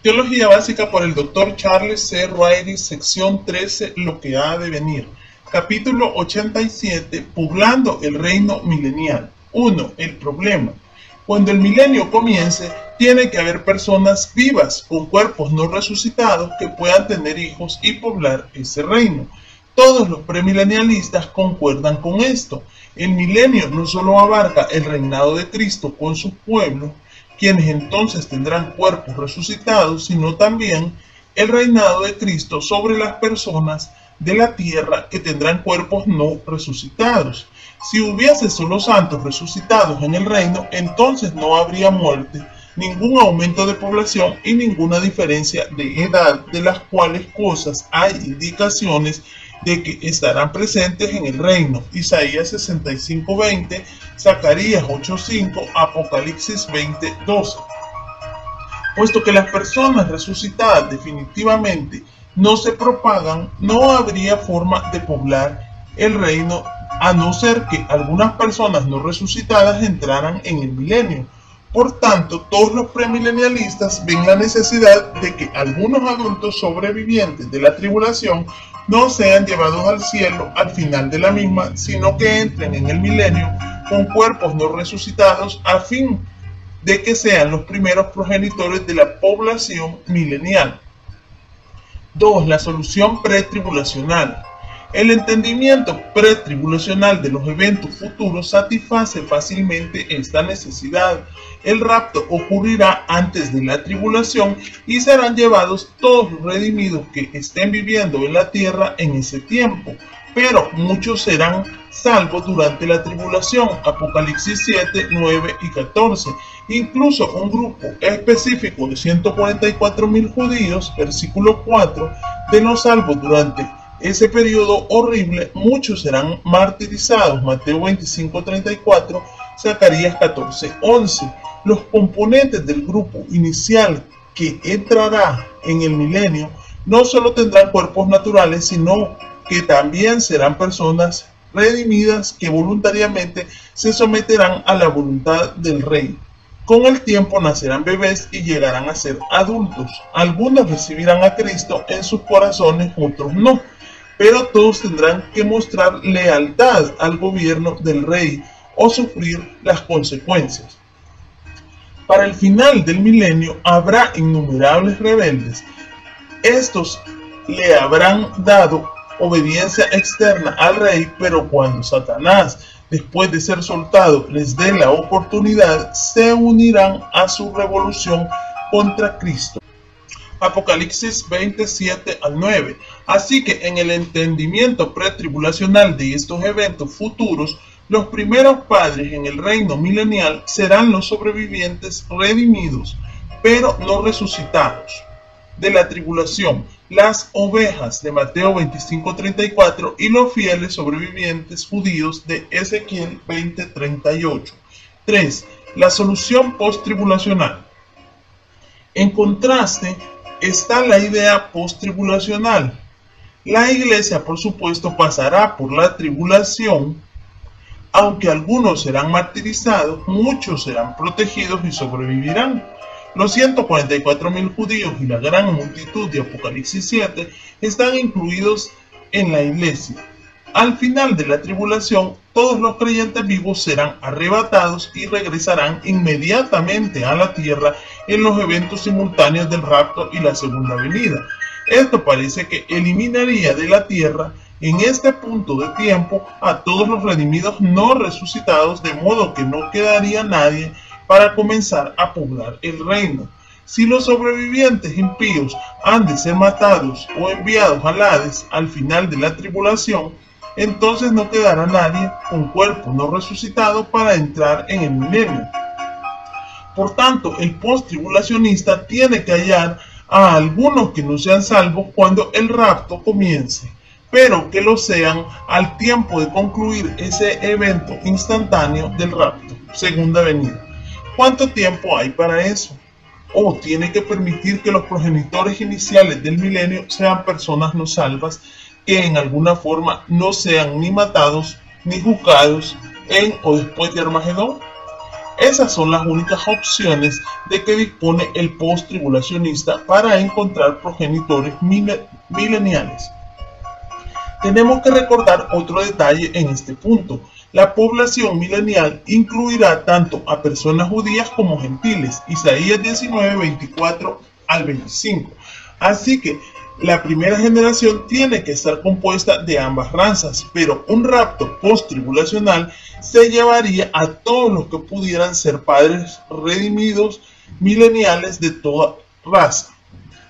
Teología básica por el Dr. Charles C. Riley, sección 13, lo que ha de venir. Capítulo 87, poblando el reino milenial. 1. El problema. Cuando el milenio comience, tiene que haber personas vivas con cuerpos no resucitados que puedan tener hijos y poblar ese reino. Todos los premilenialistas concuerdan con esto. El milenio no solo abarca el reinado de Cristo con sus pueblos, quienes entonces tendrán cuerpos resucitados, sino también el reinado de Cristo sobre las personas de la tierra que tendrán cuerpos no resucitados. Si hubiese solo santos resucitados en el reino, entonces no habría muerte, ningún aumento de población y ninguna diferencia de edad, de las cuales cosas hay indicaciones de que estarán presentes en el reino. Isaías 65:20, Zacarías 8:5, Apocalipsis 20:12. Puesto que las personas resucitadas definitivamente no se propagan, no habría forma de poblar el reino, a no ser que algunas personas no resucitadas entraran en el milenio. Por tanto, todos los premilenialistas ven la necesidad de que algunos adultos sobrevivientes de la tribulación no sean llevados al cielo al final de la misma, sino que entren en el milenio con cuerpos no resucitados a fin de que sean los primeros progenitores de la población milenial. 2. La solución pretribulacional. El entendimiento pretribulacional de los eventos futuros satisface fácilmente esta necesidad. El rapto ocurrirá antes de la tribulación y serán llevados todos los redimidos que estén viviendo en la tierra en ese tiempo, pero muchos serán salvos durante la tribulación. Apocalipsis 7, 9 y 14. Incluso un grupo específico de 144,000 judíos, versículo 4, de los salvos durante ese periodo horrible, muchos serán martirizados. Mateo 25:34, Zacarías 14:11. Los componentes del grupo inicial que entrará en el milenio no solo tendrán cuerpos naturales, sino que también serán personas redimidas que voluntariamente se someterán a la voluntad del Rey. Con el tiempo nacerán bebés y llegarán a ser adultos. Algunos recibirán a Cristo en sus corazones, otros no. Pero todos tendrán que mostrar lealtad al gobierno del Rey o sufrir las consecuencias. Para el final del milenio habrá innumerables rebeldes. Estos le habrán dado obediencia externa al Rey, pero cuando Satanás, después de ser soltado, les dé la oportunidad, se unirán a su revolución contra Cristo. Apocalipsis 27 al 9. Así que en el entendimiento pretribulacional de estos eventos futuros, los primeros padres en el reino milenial serán los sobrevivientes redimidos, pero no resucitados, de la tribulación, las ovejas de Mateo 25:34 y los fieles sobrevivientes judíos de Ezequiel 20:38. 3. La solución post-tribulacional. En contraste, está la idea post-tribulacional. La iglesia, por supuesto, pasará por la tribulación. Aunque algunos serán martirizados, muchos serán protegidos y sobrevivirán. Los 144,000 judíos y la gran multitud de Apocalipsis 7 están incluidos en la iglesia. Al final de la tribulación, todos los creyentes vivos serán arrebatados y regresarán inmediatamente a la tierra en los eventos simultáneos del rapto y la segunda venida. Esto parece que eliminaría de la tierra en este punto de tiempo a todos los redimidos no resucitados, de modo que no quedaría nadie para comenzar a poblar el reino. Si los sobrevivientes impíos han de ser matados o enviados al Hades al final de la tribulación, entonces no quedará nadie con cuerpo no resucitado para entrar en el milenio. Por tanto, el post-tribulacionista tiene que hallar a algunos que no sean salvos cuando el rapto comience, pero que lo sean al tiempo de concluir ese evento instantáneo del rapto, segunda venida. ¿Cuánto tiempo hay para eso? O tiene que permitir que los progenitores iniciales del milenio sean personas no salvas, que en alguna forma no sean ni matados ni juzgados en o después de Armagedón. Esas son las únicas opciones de que dispone el post-tribulacionista para encontrar progenitores mileniales. Tenemos que recordar otro detalle en este punto. La población milenial incluirá tanto a personas judías como gentiles, Isaías 19, 24 al 25. Así que la primera generación tiene que estar compuesta de ambas razas, pero un rapto post-tribulacional se llevaría a todos los que pudieran ser padres redimidos mileniales de toda raza.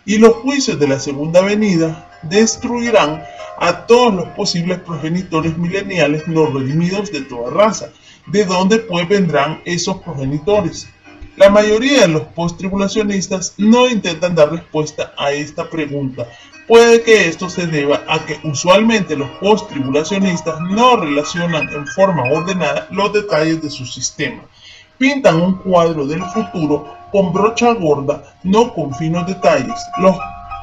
Y los juicios de la segunda venida destruirán a todos los posibles progenitores mileniales no redimidos de toda raza. ¿De dónde pues vendrán esos progenitores? La mayoría de los post-tribulacionistas no intentan dar respuesta a esta pregunta. Puede que esto se deba a que usualmente los post-tribulacionistas no relacionan en forma ordenada los detalles de su sistema. Pintan un cuadro del futuro con brocha gorda, no con finos detalles. Los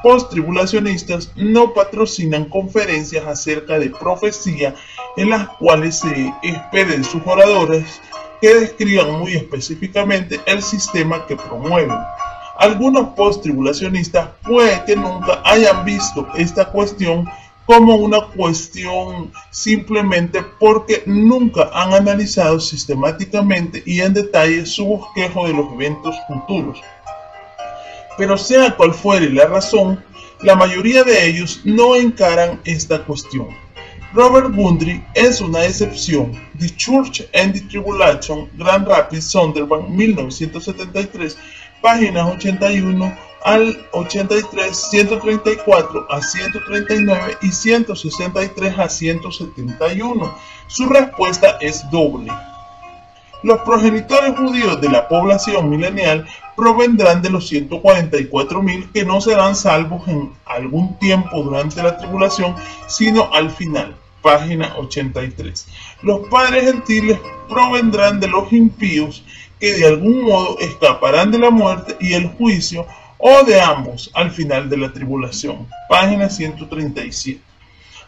post-tribulacionistas no patrocinan conferencias acerca de profecía en las cuales se espera de sus oradores que describan muy específicamente el sistema que promueven. Algunos post-tribulacionistas puede que nunca hayan visto esta cuestión como una cuestión simplemente porque nunca han analizado sistemáticamente y en detalle su bosquejo de los eventos futuros. Pero sea cual fuere la razón, la mayoría de ellos no encaran esta cuestión. Robert Gundry es una excepción. The Church and the Tribulation, Grand Rapids, Sunderland, 1973, páginas 81 al 83, 134 a 139 y 163 a 171. Su respuesta es doble. Los progenitores judíos de la población milenial provendrán de los 144.000 que no serán salvos en algún tiempo durante la tribulación, sino al final. Página 83. Los padres gentiles provendrán de los impíos que de algún modo escaparán de la muerte y el juicio, o de ambos al final de la tribulación. Página 137.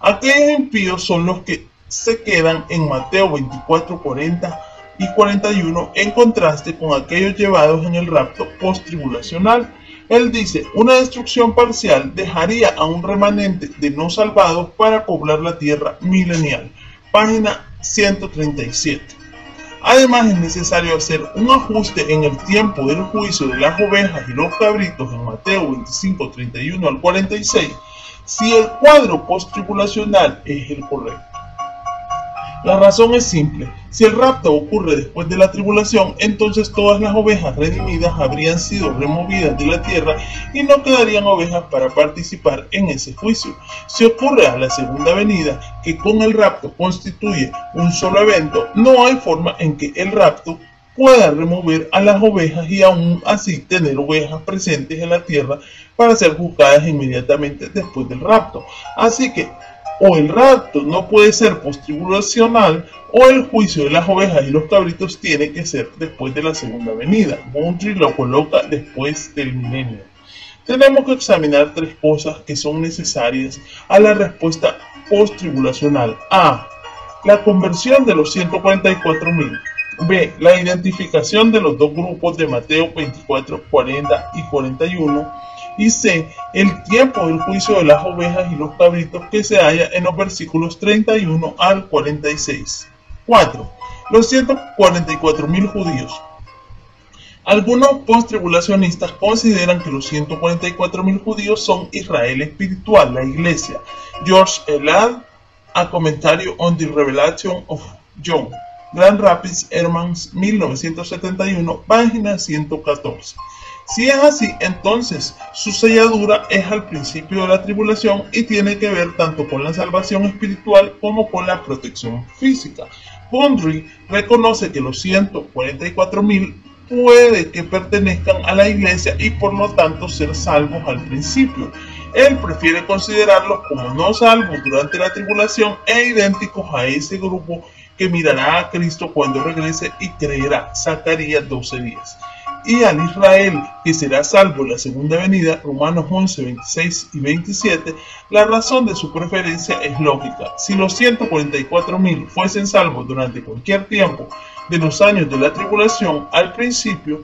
Aquellos impíos son los que se quedan en Mateo 24, 40 y 41, en contraste con aquellos llevados en el rapto post-tribulacional. Él dice, una destrucción parcial dejaría a un remanente de no salvados para poblar la tierra milenial. Página 137. Además es necesario hacer un ajuste en el tiempo del juicio de las ovejas y los cabritos en Mateo 25, 31 al 46, si el cuadro post-tribulacional es el correcto. La razón es simple. Si el rapto ocurre después de la tribulación, entonces todas las ovejas redimidas habrían sido removidas de la tierra y no quedarían ovejas para participar en ese juicio. Si ocurre a la segunda venida, que con el rapto constituye un solo evento, no hay forma en que el rapto pueda remover a las ovejas y aún así tener ovejas presentes en la tierra para ser juzgadas inmediatamente después del rapto. Así que o el rapto no puede ser post-tribulacional, o el juicio de las ovejas y los cabritos tiene que ser después de la segunda venida. Gundry lo coloca después del milenio. Tenemos que examinar tres cosas que son necesarias a la respuesta post-tribulacional. A. La conversión de los 144.000. B. La identificación de los dos grupos de Mateo 24, 40 y 41. Y C. El tiempo del juicio de las ovejas y los cabritos que se halla en los versículos 31 al 46. 4. Los 144.000 judíos. Algunos post-tribulacionistas consideran que los 144.000 judíos son Israel espiritual, la iglesia. George Elad, A Commentary on the Revelation of John, Grand Rapids, Hermans, 1971, página 114. Si es así, entonces su selladura es al principio de la tribulación y tiene que ver tanto con la salvación espiritual como con la protección física. Gundry reconoce que los 144.000 puede que pertenezcan a la iglesia y por lo tanto ser salvos al principio. Él prefiere considerarlos como no salvos durante la tribulación e idénticos a ese grupo que mirará a Cristo cuando regrese y creerá. Zacarías 12:10. Y al Israel que será salvo en la segunda venida, Romanos 11, 26 y 27, la razón de su preferencia es lógica. Si los 144.000 fuesen salvos durante cualquier tiempo de los años de la tribulación, al principio,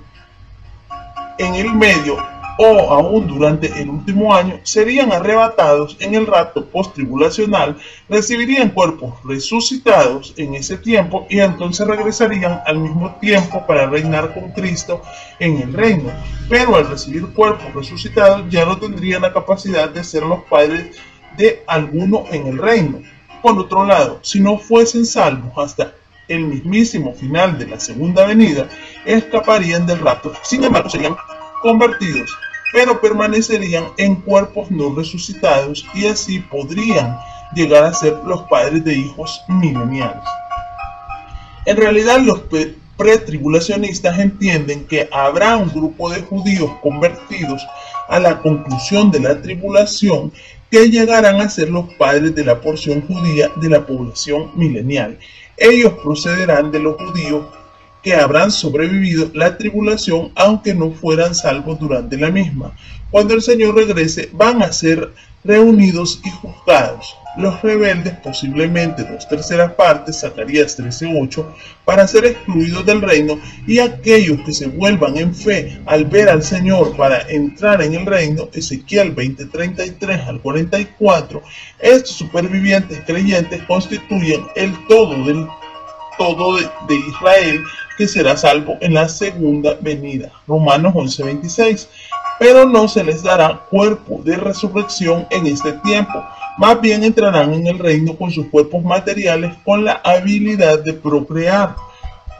en el medio o aún durante el último año, serían arrebatados en el rapto post-tribulacional, recibirían cuerpos resucitados en ese tiempo y entonces regresarían al mismo tiempo para reinar con Cristo en el reino. Pero al recibir cuerpos resucitados ya no tendrían la capacidad de ser los padres de alguno en el reino. Por otro lado, si no fuesen salvos hasta el mismísimo final de la segunda venida, escaparían del rapto. Sin embargo, serían convertidos, pero permanecerían en cuerpos no resucitados y así podrían llegar a ser los padres de hijos mileniales. En realidad, los pretribulacionistas entienden que habrá un grupo de judíos convertidos a la conclusión de la tribulación que llegarán a ser los padres de la porción judía de la población milenial. Ellos procederán de los judíos que habrán sobrevivido la tribulación aunque no fueran salvos durante la misma. Cuando el Señor regrese, van a ser reunidos y juzgados. Los rebeldes, posiblemente 2/3 partes, Zacarías 13:8, para ser excluidos del reino, y aquellos que se vuelvan en fe al ver al Señor para entrar en el reino, Ezequiel 20:33 al 44, estos supervivientes creyentes constituyen el todo de Israel que será salvo en la segunda venida, Romanos 11:26, pero no se les dará cuerpo de resurrección en este tiempo, más bien entrarán en el reino con sus cuerpos materiales con la habilidad de procrear.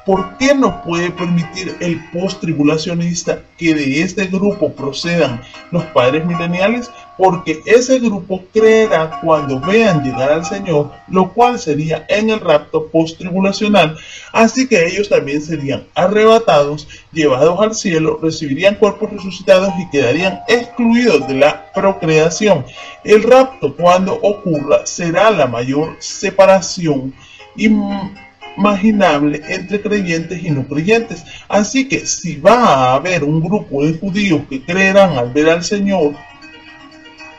¿Por qué no puede permitir el post-tribulacionista que de este grupo procedan los padres mileniales? Porque ese grupo creerá cuando vean llegar al Señor, lo cual sería en el rapto post-tribulacional. Así que ellos también serían arrebatados, llevados al cielo, recibirían cuerpos resucitados y quedarían excluidos de la procreación. El rapto, cuando ocurra, será la mayor separación imaginable entre creyentes y no creyentes. Así que si va a haber un grupo de judíos que creerán al ver al Señor,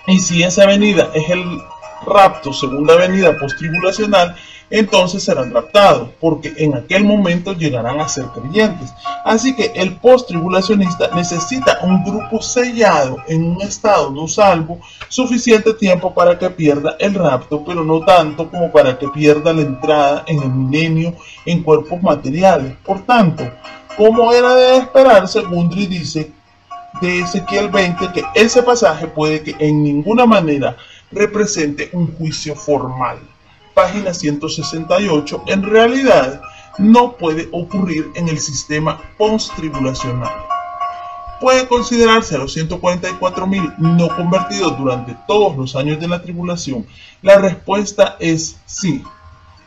y si esa venida es el rapto, segunda venida post-tribulacional, entonces serán raptados, porque en aquel momento llegarán a ser creyentes. Así que el post-tribulacionista necesita un grupo sellado en un estado no salvo, suficiente tiempo para que pierda el rapto, pero no tanto como para que pierda la entrada en el milenio en cuerpos materiales. Por tanto, como era de esperarse, Gundry dice de Ezequiel 20 que ese pasaje puede que en ninguna manera represente un juicio formal. Página 168, en realidad no puede ocurrir en el sistema post-tribulacional. ¿Puede considerarse a los 144.000 no convertidos durante todos los años de la tribulación? La respuesta es sí.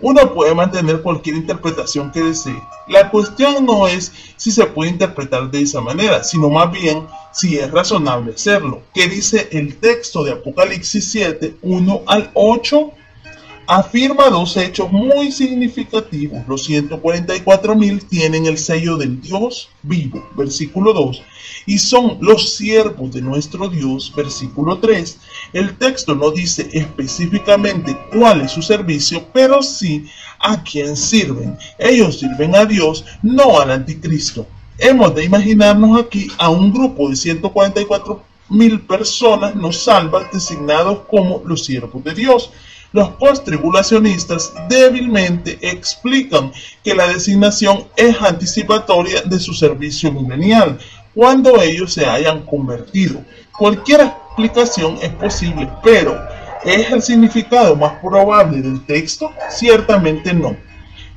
Uno puede mantener cualquier interpretación que desee. La cuestión no es si se puede interpretar de esa manera, sino más bien si es razonable hacerlo. ¿Qué dice el texto de Apocalipsis 7, 1 al 8? Afirma dos hechos muy significativos. Los 144.000 tienen el sello del Dios vivo, versículo 2, y son los siervos de nuestro Dios, versículo 3. El texto no dice específicamente cuál es su servicio, pero sí a quién sirven. Ellos sirven a Dios, no al anticristo. Hemos de imaginarnos aquí a un grupo de 144.000 personas no salvas designados como los siervos de Dios. Los post-tribulacionistas débilmente explican que la designación es anticipatoria de su servicio milenial, cuando ellos se hayan convertido. Cualquier explicación es posible, pero ¿es el significado más probable del texto? Ciertamente no.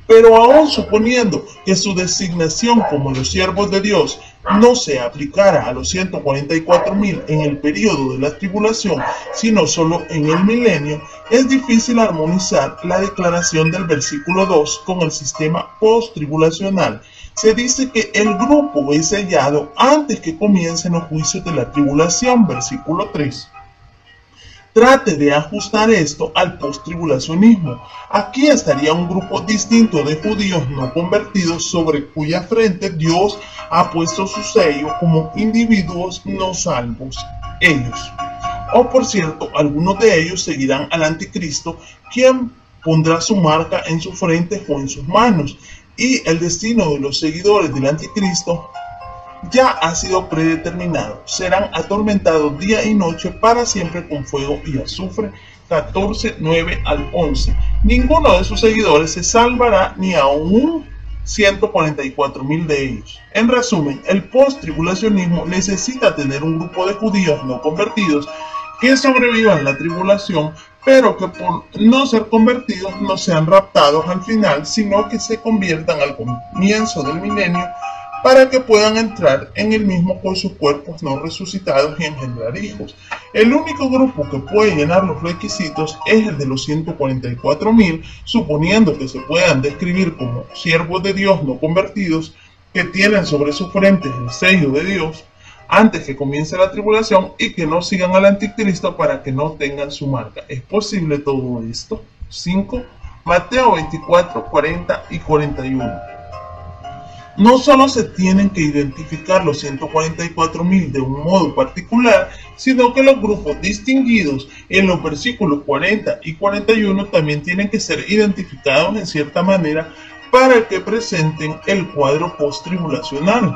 Pero aún suponiendo que su designación como los siervos de Dios no se aplicara a los 144.000 en el periodo de la tribulación, sino solo en el milenio, es difícil armonizar la declaración del versículo 2 con el sistema post-tribulacional. Se dice que el grupo es sellado antes que comiencen los juicios de la tribulación, versículo 3. Trate de ajustar esto al post-tribulacionismo. Aquí estaría un grupo distinto de judíos no convertidos sobre cuya frente Dios ha puesto su sello como individuos no salvos, ellos. O por cierto, algunos de ellos seguirán al anticristo, quien pondrá su marca en su frente o en sus manos. y el destino de los seguidores del anticristo ya ha sido predeterminado. Serán atormentados día y noche para siempre con fuego y azufre. 14, 9 al 11. Ninguno de sus seguidores se salvará, ni aún 144.000 de ellos. En resumen, el post-tribulacionismo necesita tener un grupo de judíos no convertidos que sobrevivan la tribulación, pero que por no ser convertidos no sean raptados al final, sino que se conviertan al comienzo del milenio para que puedan entrar en el mismo con sus cuerpos no resucitados y engendrar hijos. El único grupo que puede llenar los requisitos es el de los 144.000, suponiendo que se puedan describir como siervos de Dios no convertidos, que tienen sobre sus frentes el sello de Dios antes que comience la tribulación y que no sigan al anticristo para que no tengan su marca. ¿Es posible todo esto? 5. Mateo 24, 40 y 41. No solo se tienen que identificar los 144.000 de un modo particular, sino que los grupos distinguidos en los versículos 40 y 41 también tienen que ser identificados en cierta manera para que presenten el cuadro post-tribulacional.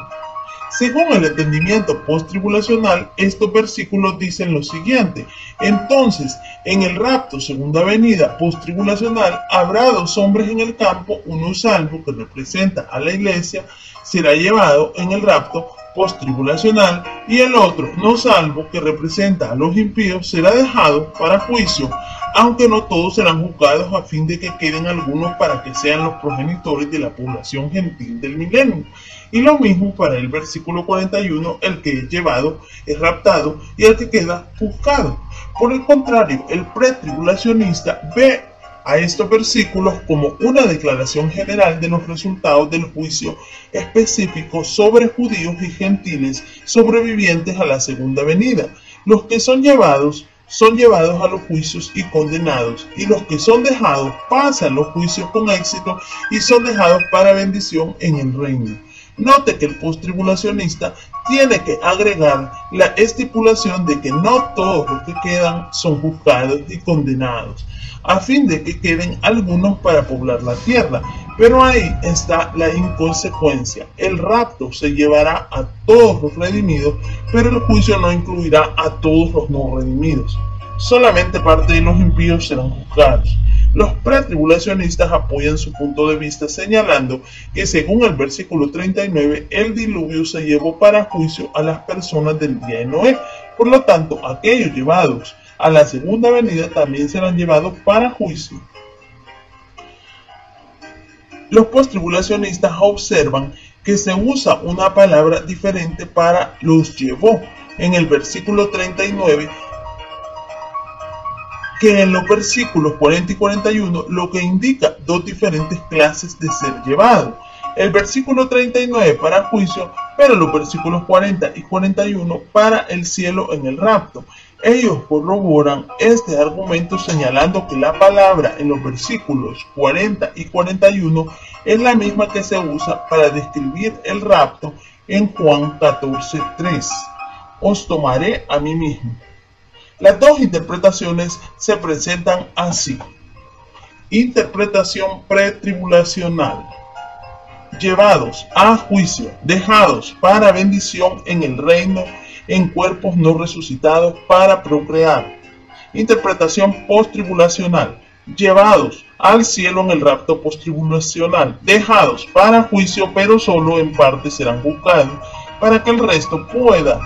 Según el entendimiento post-tribulacional, estos versículos dicen lo siguiente: entonces, en el rapto, segunda venida post-tribulacional, habrá dos hombres en el campo, uno salvo, que representa a la iglesia, será llevado en el rapto post-tribulacional, y el otro, no salvo, que representa a los impíos, será dejado para juicio, aunque no todos serán juzgados, a fin de que queden algunos para que sean los progenitores de la población gentil del milenio. Y lo mismo para el versículo 41, el que es llevado es raptado y el que queda juzgado. Por el contrario, el pretribulacionista ve a estos versículos como una declaración general de los resultados del juicio específico sobre judíos y gentiles sobrevivientes a la segunda venida. Los que son llevados a los juicios y condenados, y los que son dejados pasan los juicios con éxito y son dejados para bendición en el reino. Note que el post-tribulacionista tiene que agregar la estipulación de que no todos los que quedan son juzgados y condenados, a fin de que queden algunos para poblar la tierra. Pero ahí está la inconsecuencia. El rapto se llevará a todos los redimidos, pero el juicio no incluirá a todos los no redimidos. Solamente parte de los impíos serán juzgados. Los pretribulacionistas apoyan su punto de vista señalando que según el versículo 39, el diluvio se llevó para juicio a las personas del día de Noé. Por lo tanto, aquellos llevados a la segunda venida también serán llevados para juicio. Los postribulacionistas observan que se usa una palabra diferente para los llevó en el versículo 39 que en los versículos 40 y 41, lo que indica dos diferentes clases de ser llevado. El versículo 39 para juicio, pero los versículos 40 y 41 para el cielo en el rapto. Ellos corroboran este argumento señalando que la palabra en los versículos 40 y 41 es la misma que se usa para describir el rapto en Juan 14:3. Os tomaré a mí mismo. Las dos interpretaciones se presentan así. Interpretación pretribulacional: llevados a juicio, dejados para bendición en el reino, en cuerpos no resucitados para procrear. Interpretación postribulacional: llevados al cielo en el rapto postribulacional, dejados para juicio, pero solo en parte serán juzgados, para que el resto pueda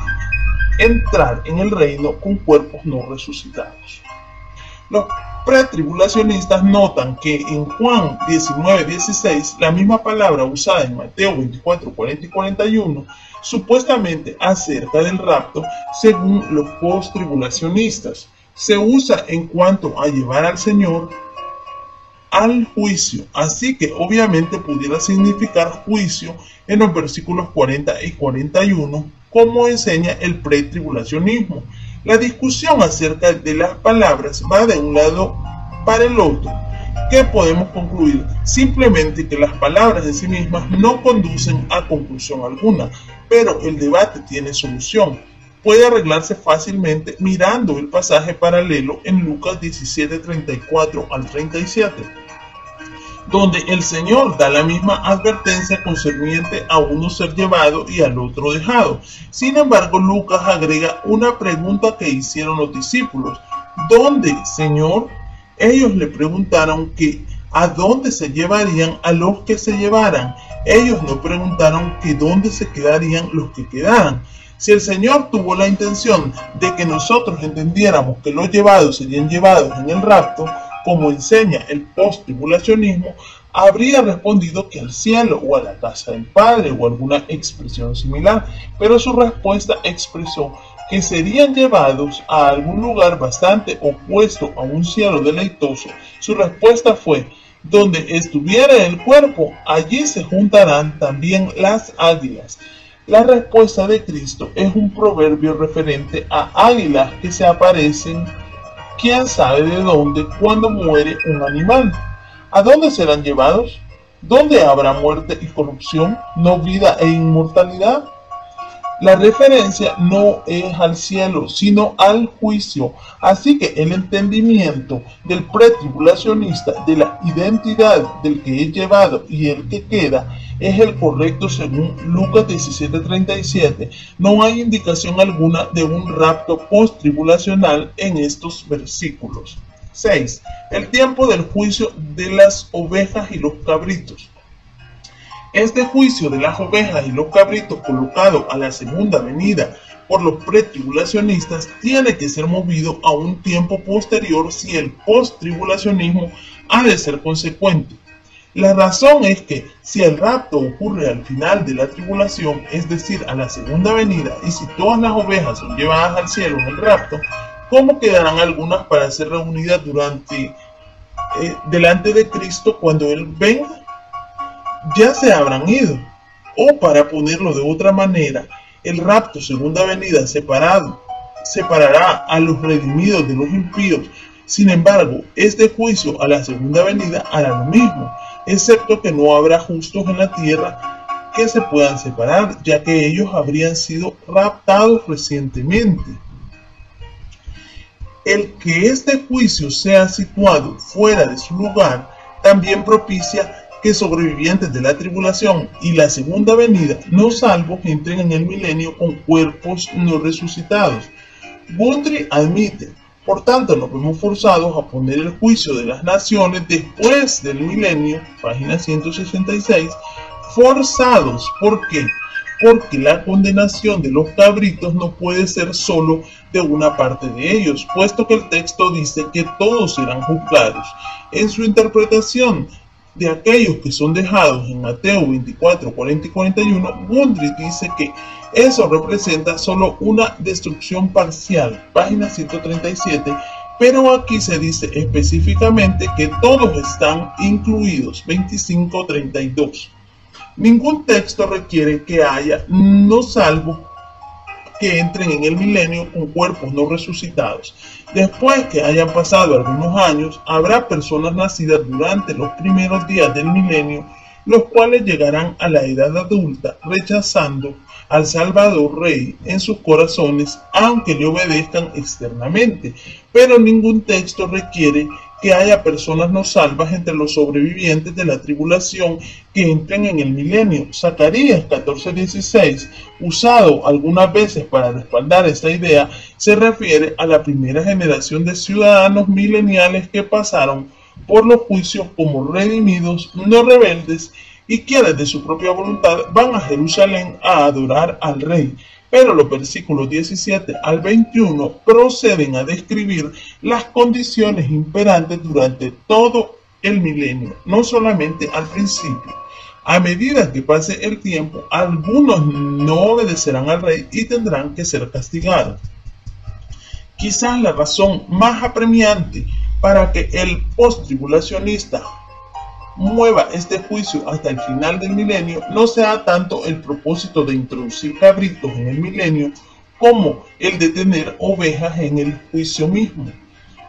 entrar en el reino con cuerpos no resucitados. Los pretribulacionistas notan que en Juan 19:16, la misma palabra usada en Mateo 24:40 y 41, supuestamente acerca del rapto, según los postribulacionistas, se usa en cuanto a llevar al Señor al juicio, así que obviamente pudiera significar juicio en los versículos 40 y 41, como enseña el pretribulacionismo. La discusión acerca de las palabras va de un lado para el otro. ¿Qué podemos concluir? Simplemente que las palabras en sí mismas no conducen a conclusión alguna, pero el debate tiene solución. Puede arreglarse fácilmente mirando el pasaje paralelo en Lucas 17:34 al 37. donde el Señor da la misma advertencia concerniente a uno ser llevado y al otro dejado. Sin embargo, Lucas agrega una pregunta que hicieron los discípulos. ¿Dónde, Señor? Ellos le preguntaron que a dónde se llevarían a los que se llevaran. Ellos no preguntaron que dónde se quedarían los que quedaran. Si el Señor tuvo la intención de que nosotros entendiéramos que los llevados serían llevados en el rapto, como enseña el post-tribulacionismo, habría respondido que al cielo o a la casa del Padre o alguna expresión similar, pero su respuesta expresó que serían llevados a algún lugar bastante opuesto a un cielo deleitoso. Su respuesta fue: donde estuviera el cuerpo, allí se juntarán también las águilas. La respuesta de Cristo es un proverbio referente a águilas que se aparecen, quién sabe de dónde, cuando muere un animal. ¿A dónde serán llevados? ¿Dónde habrá muerte y corrupción, no vida e inmortalidad? La referencia no es al cielo, sino al juicio. Así que el entendimiento del pretribulacionista de la identidad del que es llevado y el que queda es el correcto según Lucas 17:37. No hay indicación alguna de un rapto post-tribulacional en estos versículos. 6. El tiempo del juicio de las ovejas y los cabritos. Este juicio de las ovejas y los cabritos colocado a la segunda venida por los pretribulacionistas tiene que ser movido a un tiempo posterior si el post-tribulacionismo ha de ser consecuente. La razón es que si el rapto ocurre al final de la tribulación, es decir, a la segunda venida, y si todas las ovejas son llevadas al cielo en el rapto, ¿cómo quedarán algunas para ser reunidas delante de Cristo cuando Él venga? Ya se habrán ido. O para ponerlo de otra manera, el rapto segunda venida separará a los redimidos de los impíos. Sin embargo, este juicio a la segunda venida hará lo mismo, excepto que no habrá justos en la tierra que se puedan separar, ya que ellos habrían sido raptados recientemente. El que este juicio sea situado fuera de su lugar también propicia que sobrevivientes de la tribulación y la segunda venida no salvos entren en el milenio con cuerpos no resucitados. Gundry admite: por tanto nos vemos forzados a poner el juicio de las naciones después del milenio, página 166, forzados. ¿Por qué? Porque la condenación de los cabritos no puede ser solo de una parte de ellos, puesto que el texto dice que todos serán juzgados. En su interpretación de aquellos que son dejados en Mateo 24, 40 y 41, Gundry dice que eso representa solo una destrucción parcial, página 137, pero aquí se dice específicamente que todos están incluidos, 25-32. Ningún texto requiere que haya no salvos que entren en el milenio con cuerpos no resucitados. Después que hayan pasado algunos años, habrá personas nacidas durante los primeros días del milenio, los cuales llegarán a la edad adulta rechazando al Salvador Rey en sus corazones, aunque le obedezcan externamente. Pero ningún texto requiere que haya personas no salvas entre los sobrevivientes de la tribulación que entren en el milenio. Zacarías 14:16, usado algunas veces para respaldar esta idea, se refiere a la primera generación de ciudadanos mileniales que pasaron por los juicios como redimidos, no rebeldes, y quienes de su propia voluntad van a Jerusalén a adorar al Rey. Pero los versículos 17 al 21 proceden a describir las condiciones imperantes durante todo el milenio, no solamente al principio. A medida que pase el tiempo, algunos no obedecerán al Rey y tendrán que ser castigados. Quizás la razón más apremiante para que el post-tribulacionista mueva este juicio hasta el final del milenio no sea tanto el propósito de introducir cabritos en el milenio como el de tener ovejas en el juicio mismo.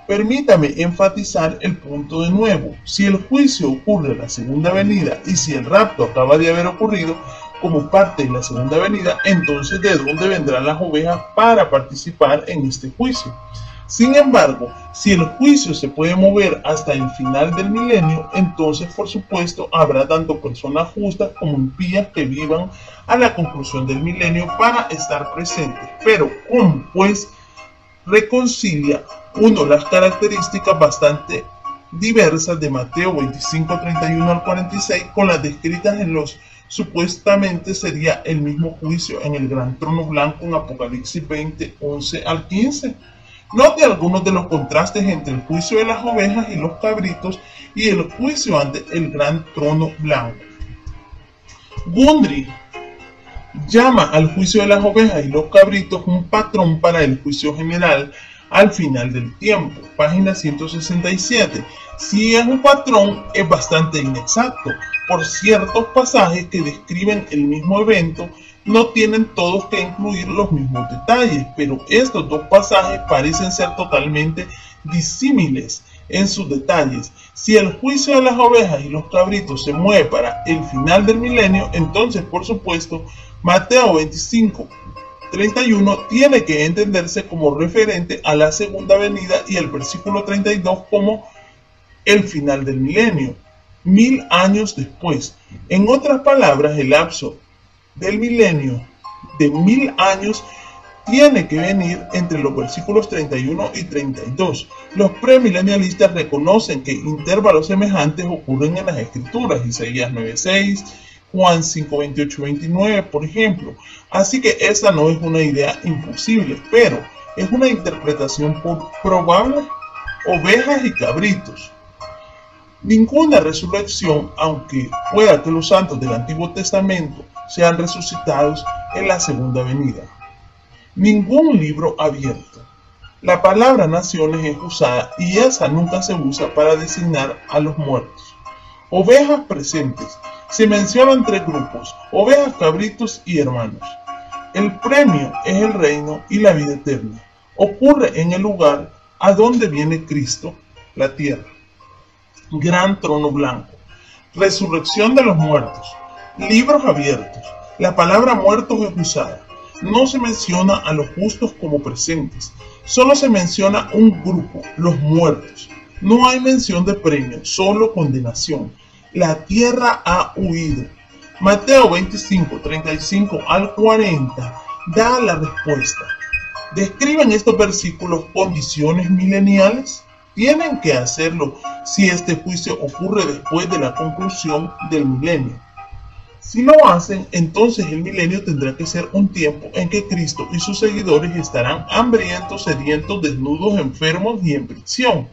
Permítame enfatizar el punto de nuevo. Si el juicio ocurre en la segunda venida y si el rapto acaba de haber ocurrido como parte de la segunda venida, entonces ¿de dónde vendrán las ovejas para participar en este juicio? Sin embargo, si el juicio se puede mover hasta el final del milenio, entonces por supuesto habrá tanto personas justas como impías que vivan a la conclusión del milenio para estar presentes. Pero ¿cómo pues reconcilia uno las características bastante diversas de Mateo 25, 31 al 46 con las descritas en los supuestamente sería el mismo juicio en el gran trono blanco en Apocalipsis 20, 11 al 15? Note algunos de los contrastes entre el juicio de las ovejas y los cabritos y el juicio ante el gran trono blanco. Gundry llama al juicio de las ovejas y los cabritos un patrón para el juicio general al final del tiempo. Página 167. Si es un patrón, es bastante inexacto. Por ciertos pasajes que describen el mismo evento, no tienen todos que incluir los mismos detalles, pero estos dos pasajes parecen ser totalmente disímiles en sus detalles. Si el juicio de las ovejas y los cabritos se mueve para el final del milenio, entonces por supuesto Mateo 25, 31 tiene que entenderse como referente a la segunda venida y el versículo 32 como el final del milenio, 1000 años después. En otras palabras, el lapso del milenio de 1000 años tiene que venir entre los versículos 31 y 32. Los premilenialistas reconocen que intervalos semejantes ocurren en las escrituras, Isaías 9:6, Juan 5:28, 29, por ejemplo. Así que esta no es una idea imposible, pero es una interpretación probable. Ovejas y cabritos. Ninguna resurrección, aunque pueda que los santos del Antiguo Testamento sean resucitados en la segunda venida. Ningún libro abierto. La palabra naciones es usada y esa nunca se usa para designar a los muertos. Ovejas presentes. Se mencionan tres grupos: ovejas, cabritos y hermanos. El premio es el reino y la vida eterna. Ocurre en el lugar a donde viene Cristo, la tierra. Gran trono blanco. Resurrección de los muertos. Libros abiertos. La palabra muertos es usada. No se menciona a los justos como presentes. Solo se menciona un grupo, los muertos. No hay mención de premio, solo condenación. La tierra ha huido. Mateo 25, 35 al 40 da la respuesta. ¿Describen estos versículos condiciones mileniales? Tienen que hacerlo si este juicio ocurre después de la conclusión del milenio. Si lo hacen, entonces el milenio tendrá que ser un tiempo en que Cristo y sus seguidores estarán hambrientos, sedientos, desnudos, enfermos y en prisión.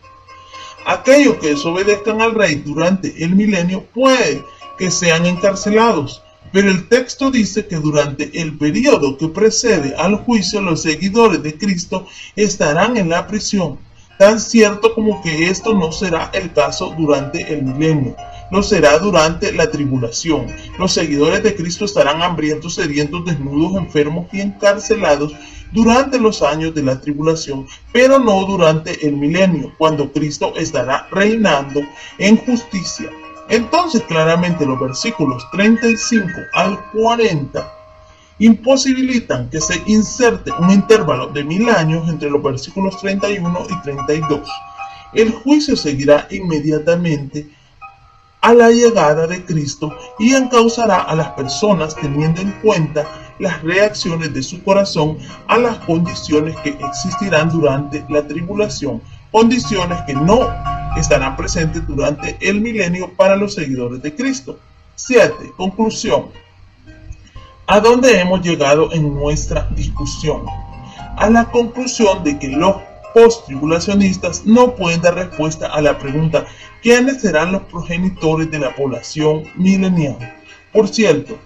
Aquellos que desobedezcan al rey durante el milenio puede que sean encarcelados, pero el texto dice que durante el periodo que precede al juicio los seguidores de Cristo estarán en la prisión. Tan cierto como que esto no será el caso durante el milenio, lo será durante la tribulación. Los seguidores de Cristo estarán hambrientos, sedientos, desnudos, enfermos y encarcelados durante los años de la tribulación, pero no durante el milenio, cuando Cristo estará reinando en justicia. Entonces claramente los versículos 35 al 40 imposibilitan que se inserte un intervalo de 1000 años entre los versículos 31 y 32. El juicio seguirá inmediatamente a la llegada de Cristo y encauzará a las personas teniendo en cuenta las reacciones de su corazón a las condiciones que existirán durante la tribulación, condiciones que no estarán presentes durante el milenio para los seguidores de Cristo. 7. Conclusión. ¿A dónde hemos llegado en nuestra discusión? A la conclusión de que los post-tribulacionistas no pueden dar respuesta a la pregunta ¿quiénes serán los progenitores de la población milenial? Por cierto,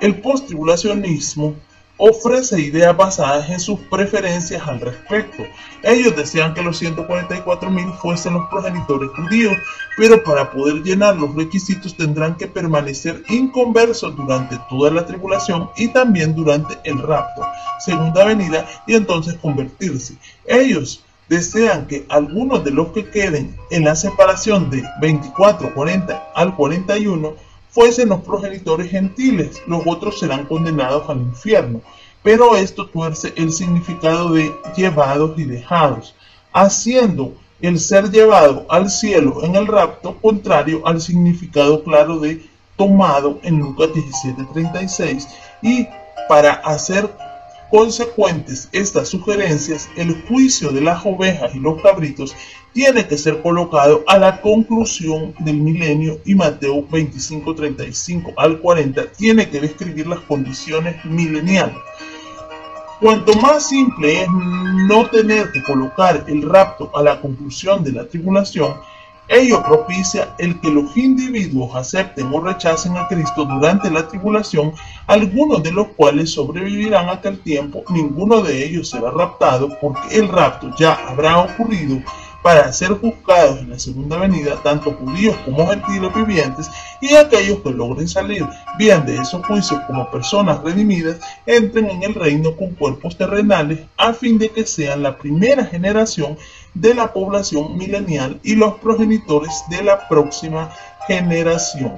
el post-tribulacionismo ofrece ideas basadas en sus preferencias al respecto. Ellos desean que los 144,000 fuesen los progenitores judíos, pero para poder llenar los requisitos tendrán que permanecer inconversos durante toda la tribulación y también durante el rapto, segunda venida, y entonces convertirse. Ellos desean que algunos de los que queden en la separación de 24, 40 al 41 fuesen los progenitores gentiles, los otros serán condenados al infierno. Pero esto tuerce el significado de llevados y dejados. haciendo el ser llevado al cielo en el rapto contrario al significado claro de tomado en Lucas 17:36, y para hacer consecuentes estas sugerencias, el juicio de las ovejas y los cabritos tiene que ser colocado a la conclusión del milenio, y Mateo 25:35 al 40 tiene que describir las condiciones mileniales. Cuanto más simple es no tener que colocar el rapto a la conclusión de la tribulación, ello propicia el que los individuos acepten o rechacen a Cristo durante la tribulación, algunos de los cuales sobrevivirán a aquel tiempo. Ninguno de ellos será raptado, porque el rapto ya habrá ocurrido para ser juzgados en la segunda venida, tanto judíos como gentiles vivientes, y aquellos que logren salir bien de esos juicios como personas redimidas, entren en el reino con cuerpos terrenales, a fin de que sean la primera generación de la población milenial y los progenitores de la próxima generación.